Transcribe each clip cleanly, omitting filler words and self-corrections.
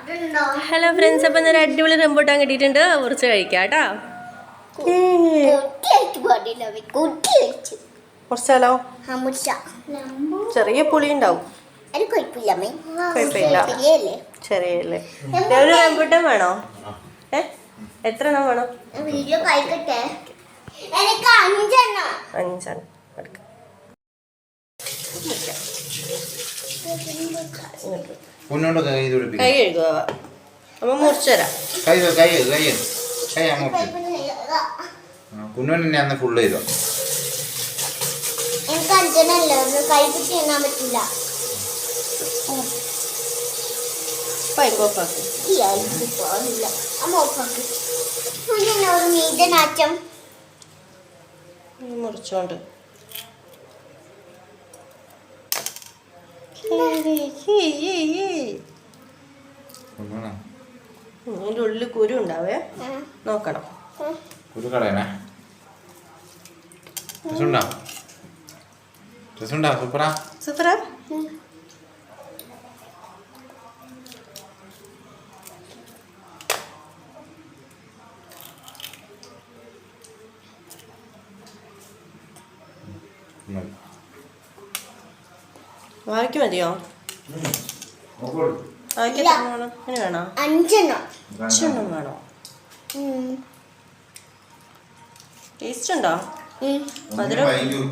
Hello friends, അപ്പം നല്ല അടിപൊളി റംബൂട്ടാൻ കിട്ടിയിട്ടുണ്ട്. കുറച്ച് കഴിക്കാം കേട്ടോ. കുറച്ചാലോ? ചെറിയ പുളി ഉണ്ടാവും. കുഴപ്പമില്ല, ചെറിയല്ലേ. ഒരു റംബൂട്ടാൻ വേണോ? എത്ര എണ്ണം വേണം? 5 കൈ കഴുകുക. അമ്മ മുറിച്ചുതരാം. കുഞ്ഞുതന്നെ ഫുള്ള് ചെയ്തോ. എനിക്ക് അഞ്ചനല്ലോ, കൈ കുത്തി എണ്ണാൻ പറ്റില്ല. മുറിച്ചോണ്ട് ഇതിൻ്റെ ഉള്ളിൽ കുരു ഉണ്ടാവേ, നോക്കണം. കുരു കളയണേ. സൂപ്പറാ. സൂപ്പറാ. വാഴയ്ക്ക് മതിയോ? വാഴയ്ക്ക് എത്ര വേണം? അങ്ങനെ വേണോ? 5 വേണോ? ടേസ്റ്റ് ഉണ്ടോ? മധുരം 200.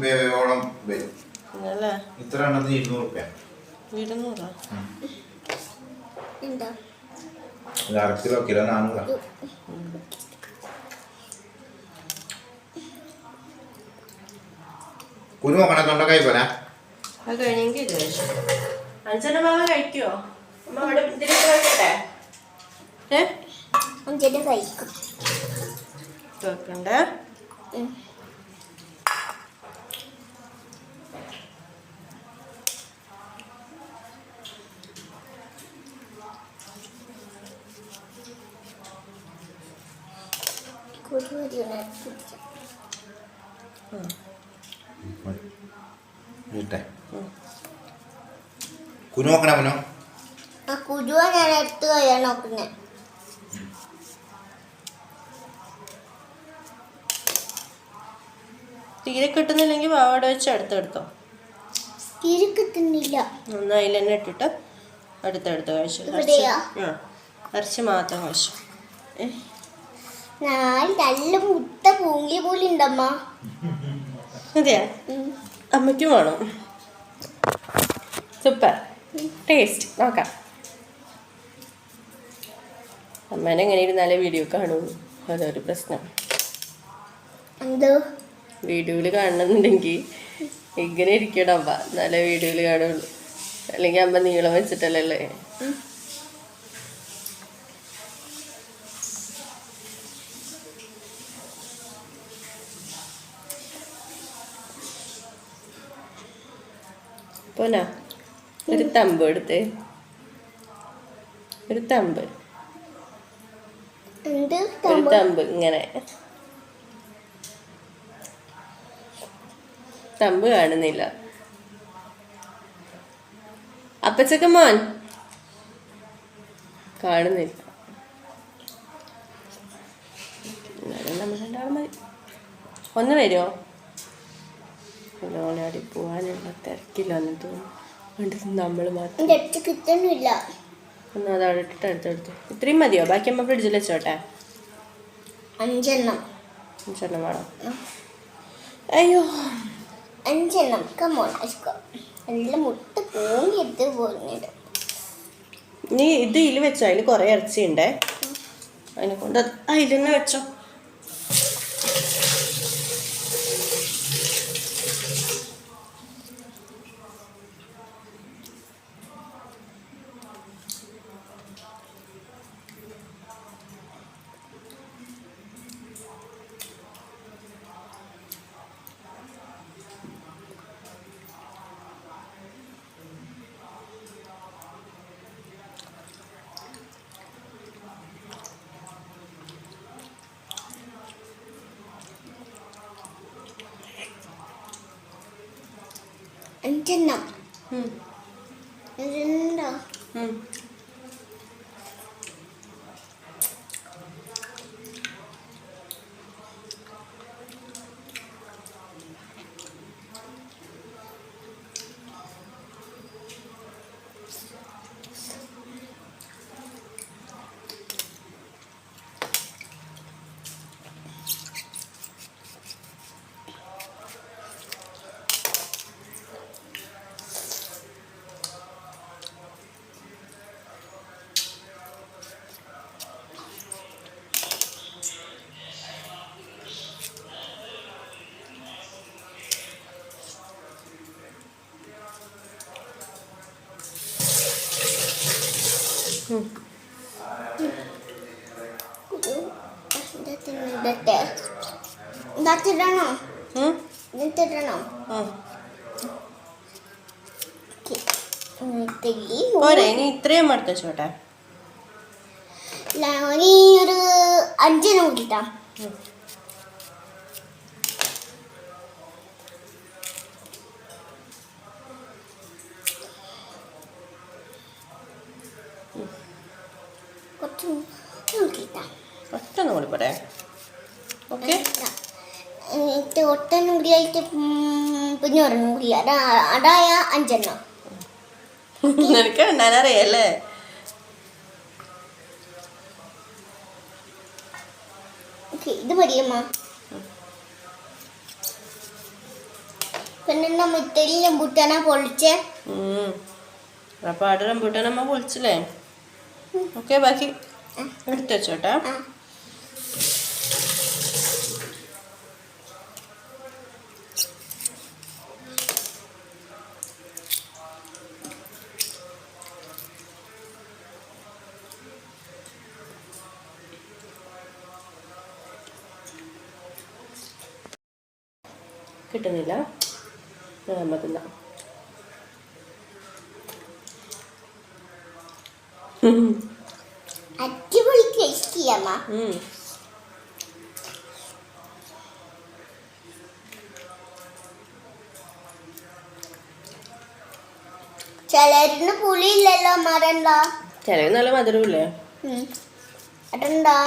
കുരു നോക്കണേ, തൊണ്ടക്കായി പോരാ. അത് കഴിഞ്ഞെങ്കിൽ ഇത് കഴിച്ചു. 5 ഭാഗം കഴിക്കുമോ? അമ്മ അവിടെ ഇതിലേക്ക് വെക്കട്ടെ. വെക്കണ്ടേ? കുരു നോക്കണേ. കുനോ കുരുവ ഞാൻ എടുത്ത് കഴിയാൻ നോക്കുന്നേ. തീരെ കിട്ടുന്നില്ലെങ്കിൽ പാവാട വെച്ച് അടുത്തെടുത്തോ. തീരെ കിട്ടുന്നില്ല. ഒന്ന് അതിൽ തന്നെ ഇട്ടിട്ട് അടുത്തടുത്ത് കഴിച്ചു. ഇറച്ചി മാത്രം കഴിച്ചു. നല്ല മുട്ട പൂങ്ങിയ പോലെ ഉണ്ടമ്മ. അതെയാ? അമ്മയ്ക്കും വേണം. Super taste. നോക്കാം. അമ്മേനെ എങ്ങനെ ഇരുന്നാലേ വീഡിയോ കാണുള്ളൂ, അതൊരു പ്രശ്നം. വീഡിയോയിൽ കാണണമെന്നുണ്ടെങ്കിൽ ഇങ്ങനെ ഇരിക്കണം അമ്മ, നല്ല വീഡിയോയിൽ കാണുള്ളൂ. അല്ലെങ്കിൽ അമ്മ നീളം വെച്ചിട്ടല്ലേ. പോനാ ഒരു തമ്പ് എടുത്തേ. ഒരു തമ്പ് ഇങ്ങനെ. തമ്പ് കാണുന്നില്ല. അപ്പച്ചക്ക മോൻ കാണുന്നില്ല. നമ്മൾ രണ്ടാളും മതി. ഒന്ന് വരുമോ? ഓളാടി പോവാനുള്ള തിരക്കില്ലാന്ന് തോന്നുന്നു. നമ്മൾ മാത്രം കിട്ടുന്നില്ല. ഒന്ന് അതവിടെ ഇട്ടിട്ട് അടുത്തെടുത്തു. ഇത്രയും മതിയോ? ബാക്കി അമ്മ ഫ്രിഡ്ജിൽ വെച്ചോട്ടെ. 5 വേണോ? അയ്യോ 5 കമോൺ. നല്ല മുട്ട പൂങ്ങിയിട്ട് പോകുന്നുണ്ട്. നീ ഇത് ഇതിൽ വെച്ചോ, അതിൽ കുറേ ഇറച്ചി ഉണ്ടേ. അതിനെ കൊണ്ട് അതിൽ തന്നെ വെച്ചോ. അഞ്ചെണ്ണം. ഇടട്ടെ. ഇതാക്കിടണോ? ഉം. ഇതിട്ടിടണോ? ഉം. ഇത്തിരി പോരെ ഇനി ഇത്രയും എടുത്ത് വെച്ചോട്ടെ. ഇനി ഒരു 5 കൂട്ടിട്ടാ. കുറച്ച് കൂട്ടിട്ടാ. ഒറ്റൊന്നും കൂടി പോരെ. ഓക്കെ. ഒട്ടനും കൂടിയായിട്ട് പിന്നെ ഒരെണ്ണം കൂടി അതായ 5. നിനക്ക് എണ്ണാനറിയല്ലേ? ഇത് മതിയമ്മ. പിന്നെ മുറ്റയിൽ റംബൂട്ടാനാ പൊളിച്ചേ. അപ്പൊ അവിടെ റംബൂട്ടാൻ അമ്മ പൊളിച്ചില്ലേ? ഓക്കെ, ബാക്കി എടുത്ത് വെച്ചോട്ടെ. കിട്ടുന്നില്ല, നമ്മത്തില്ല. അടിപൊളി ടേസ്റ്റിയമ്മ. ചിലരിന് പുളിയില്ലല്ലോ മരണ്ടാ. ചിലവ് നല്ല മധുരമില്ലേ? അതെന്താ?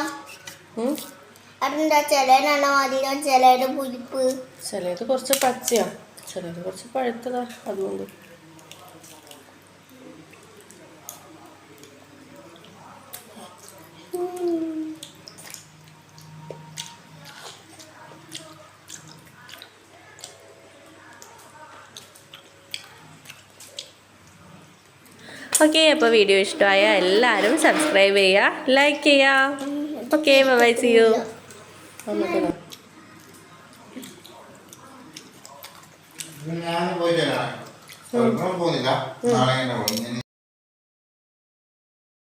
അതെന്താ ചിലനാണോ മധുരം, ചിലയുടെ പുളിപ്പ്? ചിലത് കുറച്ച് പച്ചയാ, ചിലത് കുറച്ച് പഴുത്തതാ, അതുകൊണ്ട്. ഓക്കെ, അപ്പോൾ വീഡിയോ ഇഷ്ടമായ എല്ലാവരും സബ്സ്ക്രൈബ് ചെയ്യുക, ലൈക്ക് ചെയ്യുക. Okay, bye, see you. ഞാൻ പോയിട്ടില്ല, പോകുന്നില്ല, നാളെ